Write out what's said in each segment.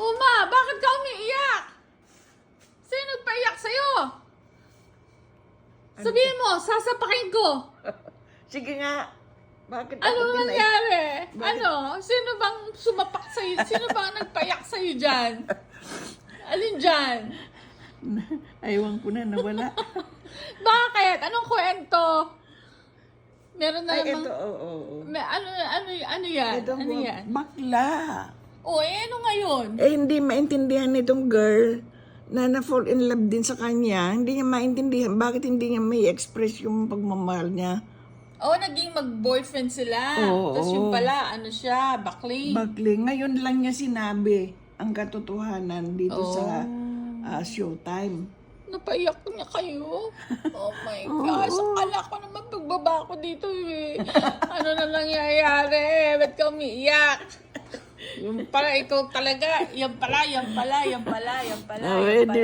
Uma, bakit ka umiiyak? Sino nagpaiyak sa'yo? Sabihin mo, sasapakin ko. Sige nga. Bakit Ano ako pinay... nangyari? Bakit? Ano? Sino bang sumapak sa'yo? Sino bang nagpaiyak sa'yo dyan? Alin dyan? Aywan ko na, nawala. Bakit? Anong kwento? Meron na Ay, namang... ito, oo. Ano yan? Ito, Ano yan? bakla. O, ano ngayon? Eh, hindi maintindihan nitong girl na na-fall in love din sa kanya. Hindi niya maintindihan bakit hindi niya may express yung pagmamahal niya. O, naging mag-boyfriend sila. Oo. Tapos yung pala, ano siya, bakling. Bakli, ngayon lang niya sinabi ang katotohanan dito Oh. sa Showtime. Napaiyak niya kayo. Oh my gosh. Akala ko naman pagbaba ko dito eh. Ano na nangyayari? Ba't ka umiiyak? Yung pala, ikaw talaga. Yan pala. Oh, edi,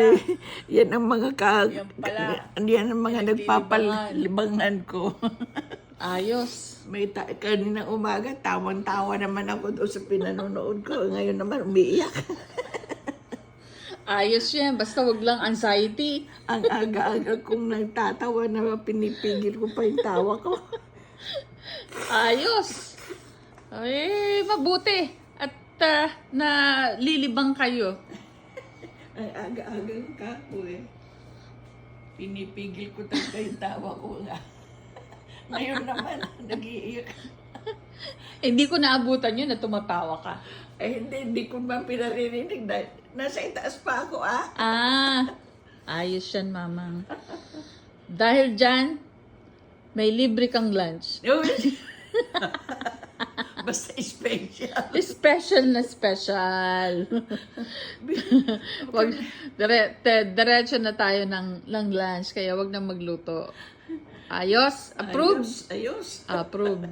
yan ang mga Yan pala. yan ang mga Pinaglibangan. nagpapalibangan ko. Ayos. Kaninang umaga, tawang-tawa naman ako doon sa pinanonood ko. Ngayon naman, umiiyak. Ayos yan. Basta wag lang anxiety. Ang aga-aga kong nagtatawa na pinipigil ko pa yung tawa ko. Ayos. Ay, mabuti. At na lilibang kayo. Ang aga-aga ka po eh. Pinipigil ko talaga yung tawa ko nga. Ngayon naman, nag-iiyak. Hindi ko naabutan yun na tumatawa ka. Eh, hindi ko ba pinaririnig dahil nasa itaas pa ako Ayos yan, mamang. Dahil dyan, may libre kang lunch. Basta special. Special na special. Diretso na tayo ng lunch, kaya wag na magluto. Ayos? Approve? Ayos. Approve.